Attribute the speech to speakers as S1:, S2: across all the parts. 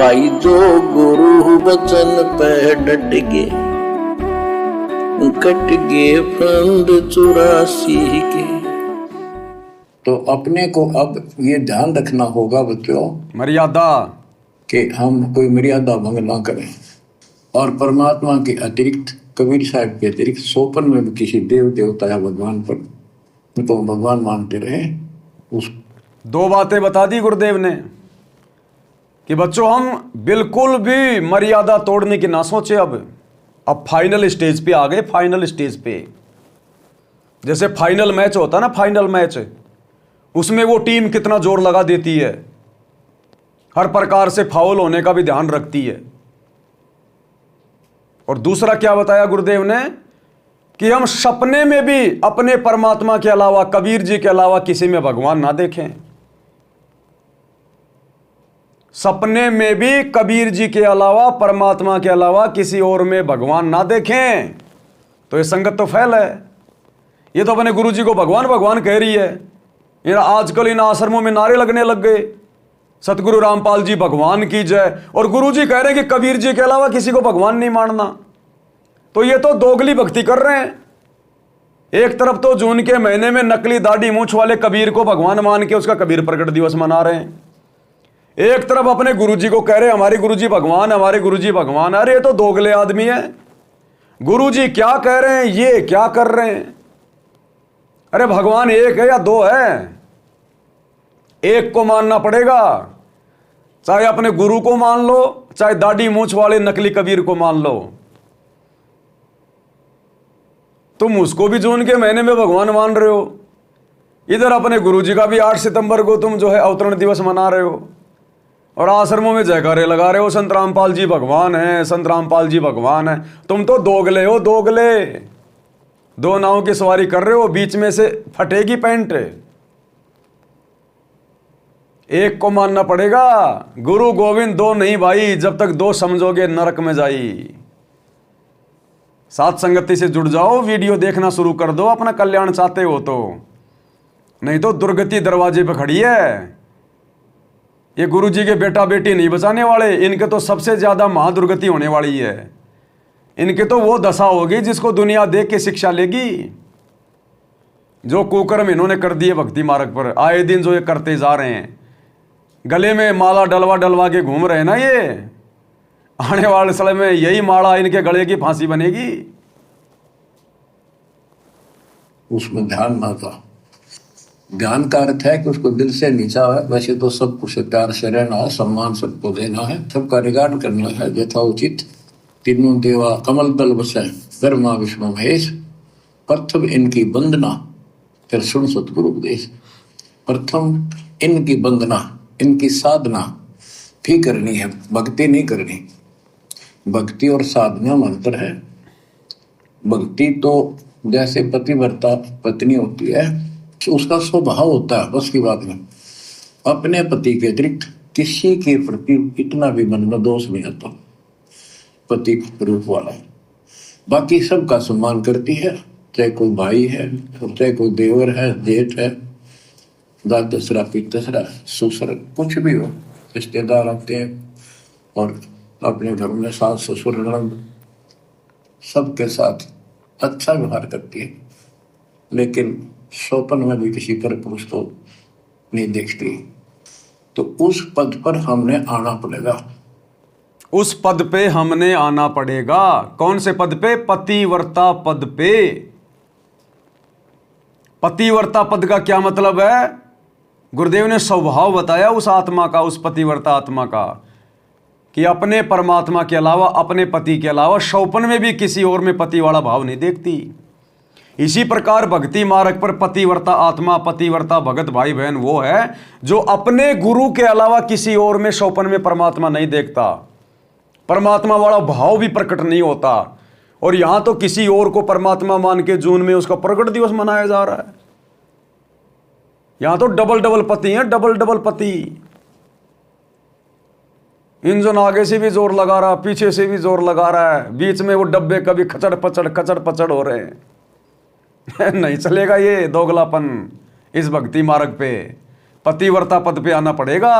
S1: भाई जो गुरु वचन पे डट गे, कट गे फंद 84 के। तो अपने को अब ये ध्यान रखना होगा बच्चों,
S2: मर्यादा,
S1: कि हम कोई मर्यादा भंग ना करें। और परमात्मा के अतिरिक्त, कबीर साहब के अतिरिक्त सोपन में भी किसी देव देवता या भगवान पर तो भगवान मानते रहे। उस
S2: दो बातें बता दी गुरुदेव ने कि बच्चों हम बिल्कुल भी मर्यादा तोड़ने की ना सोचे। अब फाइनल स्टेज पे आ गए। फाइनल स्टेज पे जैसे फाइनल मैच होता है ना, फाइनल मैच, उसमें वो टीम कितना जोर लगा देती है, हर प्रकार से फाउल होने का भी ध्यान रखती है। और दूसरा क्या बताया गुरुदेव ने कि हम सपने में भी अपने परमात्मा के अलावा, कबीर जी के अलावा किसी में भगवान ना देखें। सपने में भी कबीर जी के अलावा, परमात्मा के अलावा किसी और में भगवान ना देखें। तो ये संगत तो फैल है। ये तो अपने गुरु जी को भगवान भगवान कह रही है। ये आजकल इन आश्रमों में नारे लगने लग गए, सतगुरु रामपाल जी भगवान की जय, और गुरु जी कह रहे हैं कि कबीर जी के अलावा किसी को भगवान नहीं मानना। तो ये तो दोगली भक्ति कर रहे हैं। एक तरफ तो जून के महीने में नकली दाढ़ी मूंछ वाले कबीर को भगवान मान के उसका कबीर प्रकट दिवस मना रहे हैं, एक तरफ अपने गुरुजी को कह रहे हमारे गुरुजी भगवान, हमारे गुरुजी भगवान। अरे ये तो दोगले आदमी है। गुरुजी क्या कह रहे हैं, ये क्या कर रहे हैं? अरे भगवान एक है या दो है? एक को मानना पड़ेगा। चाहे अपने गुरु को मान लो, चाहे दाढ़ी मूंछ वाले नकली कबीर को मान लो। तुम उसको भी जून के महीने में भगवान मान रहे हो, इधर अपने गुरुजी का भी 8 सितंबर को तुम जो है अवतरण दिवस मना रहे हो, और आश्रमों में जयकारे लगा रहे हो संत रामपाल जी भगवान है, संत रामपाल जी भगवान है। तुम तो दोगले हो, दोगले। दो नाव की सवारी कर रहे हो, बीच में से फटेगी पैंट। एक को मानना पड़ेगा। गुरु गोविंद दो नहीं भाई, जब तक दो समझोगे नरक में जाई। साथ संगति से जुड़ जाओ, वीडियो देखना शुरू कर दो अपना कल्याण चाहते हो तो, नहीं तो दुर्गति दरवाजे पे खड़ी है। ये गुरुजी के बेटा बेटी नहीं बचाने वाले, इनके तो सबसे ज्यादा महादुर्गति होने वाली है। इनके तो वो दशा होगी जिसको दुनिया देख के शिक्षा लेगी। जो कुकर्म इन्होंने कर दिए भक्ति मार्ग पर, आए दिन जो ये करते जा रहे हैं, गले में माला डलवा डलवा के घूम रहे हैं ना, ये आने वाले समय में यही माला इनके गले की फांसी बनेगी।
S1: उसमें ध्यान ना था। ध्यान का अर्थ है कि उसको दिल से नीचा है। वैसे तो सब कुछ प्यार से रहना है, सम्मान सबको देना है, सबका रिगार्ड करना है यथाउचित। तीनों देवा कमल दल बसे, ब्रह्मा विष्णु महेश, प्रथम इनकी वंदना, फिर सुन सतगुरु उपदेश। प्रथम इनकी वंदना, इनकी साधना भी करनी है, भक्ति नहीं करनी। भक्ति और साधना में अंतर है। भक्ति तो जैसे पतिव्रता पत्नी होती है, उसका स्वभाव होता है, बस की बात में अपने पति के अतिरिक्त किसी के प्रति इतना भी मन में दोष नहीं आता। पति रूप वाला है, बाकी सबका सम्मान करती है, चाहे कोई भाई है, चाहे कोई देवर है, जेठ है, दादसरा पितसरा ससुर, कुछ भी हो, रिश्तेदार आते हैं और अपने घर में सास ससुर ननद सबके साथ अच्छा व्यवहार करती है। लेकिन स्वप्न में भी किसी पर पुरुष तो नहीं देखती। तो उस पद पर हमने आना पड़ेगा।
S2: उस पद पे हमने आना पड़ेगा। कौन से पद पे? पतिव्रता पद पे। पतिव्रता पद का क्या मतलब है? गुरुदेव ने स्वभाव बताया उस आत्मा का, उस पतिव्रता आत्मा का, कि अपने परमात्मा के अलावा, अपने पति के अलावा स्वप्न में भी किसी और में पति वाला भाव नहीं देखती। इसी प्रकार भक्ति मार्ग पर पतिव्रता आत्मा, पतिव्रता भगत भाई बहन वो है जो अपने गुरु के अलावा किसी और में स्वप्न में परमात्मा नहीं देखता, परमात्मा वाला भाव भी प्रकट नहीं होता। और यहां तो किसी और को परमात्मा मान के जून में उसका प्रकट दिवस मनाया जा रहा है। यहां तो डबल डबल पति हैं, डबल डबल पति। इंजन आगे से भी जोर लगा रहा, पीछे से भी जोर लगा रहा है, बीच में वो डब्बे कभी खचड़ पचड़ हो रहे हैं। नहीं चलेगा ये दोगलापन इस भक्ति मार्ग पे। पतिव्रता पद पे आना पड़ेगा।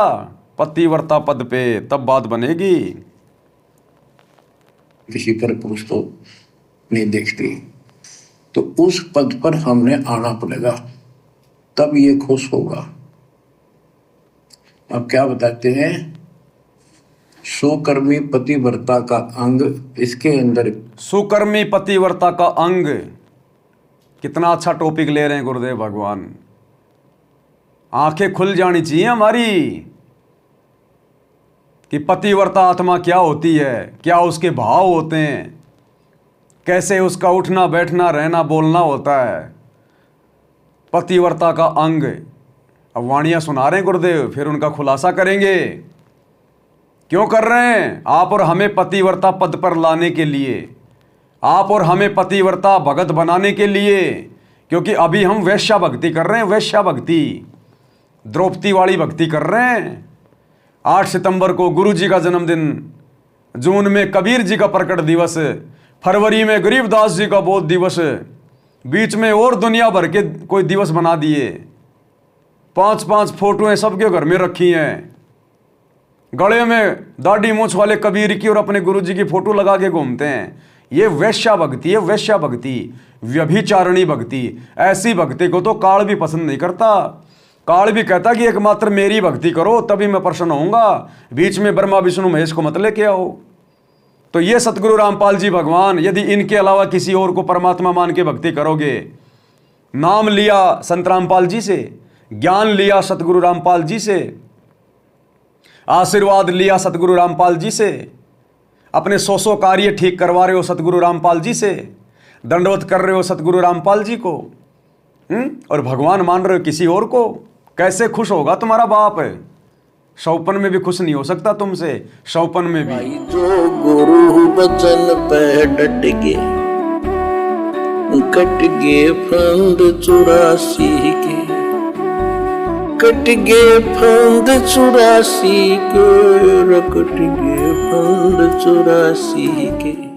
S2: पतिव्रता पद पे, तब बात बनेगी।
S1: किसी पर पुरुष तो नहीं देखती, तो उस पद पर हमने आना पड़ेगा, तब ये खुश होगा। अब क्या बताते हैं, सुकर्मी पतिव्रता का अंग, इसके अंदर
S2: सुकर्मी पतिव्रता का अंग, कितना अच्छा टॉपिक ले रहे हैं गुरुदेव भगवान। आंखें खुल जानी चाहिए हमारी कि पतिव्रता आत्मा क्या होती है, क्या उसके भाव होते हैं, कैसे उसका उठना बैठना रहना बोलना होता है। पतिव्रता का अंग, अब वाणियां सुना रहे हैं गुरुदेव, फिर उनका खुलासा करेंगे। क्यों कर रहे हैं? आप और हमें पतिव्रता पद पर लाने के लिए, आप और हमें पतिव्रता भगत बनाने के लिए। क्योंकि अभी हम वैश्या भक्ति कर रहे हैं, वैश्या भक्ति, द्रौपदी वाली भक्ति कर रहे हैं। 8 सितंबर को गुरु जी का जन्मदिन, जून में कबीर जी का प्रकट दिवस, फरवरी में गरीबदास जी का बोध दिवस, बीच में और दुनिया भर के कोई दिवस बना दिए। 5-5 फोटोएं सबके घर में रखी हैं, गले में दाढ़ी मूंछ वाले कबीर की और अपने गुरु जी की फोटो लगा के घूमते हैं। ये वैश्या भक्ति है, वैश्या भक्ति, व्यभिचारिणी भक्ति। ऐसी भक्ति को तो काल भी पसंद नहीं करता। काल भी कहता कि एकमात्र मेरी भक्ति करो तभी मैं प्रसन्न होऊंगा, बीच में ब्रह्मा विष्णु महेश को मत लेके आओ। तो ये सतगुरु रामपाल जी भगवान, यदि इनके अलावा किसी और को परमात्मा मान के भक्ति करोगे, नाम लिया संत रामपाल जी से, ज्ञान लिया सतगुरु रामपाल जी से, आशीर्वाद लिया सतगुरु रामपाल जी से, अपने 100 कार्य ठीक करवा रहे हो सतगुरु रामपाल जी से, दंडवत कर रहे हो सतगुरु रामपाल जी को, और भगवान मान रहे हो किसी और को, कैसे खुश होगा तुम्हारा बाप? शौपन में भी खुश नहीं हो सकता तुमसे, शौपन में भी।
S3: जो गुरु बचन पे डट गे, कट गे फंद 84 के, कट गे फंद 84 के, कट गे फंद 84 के।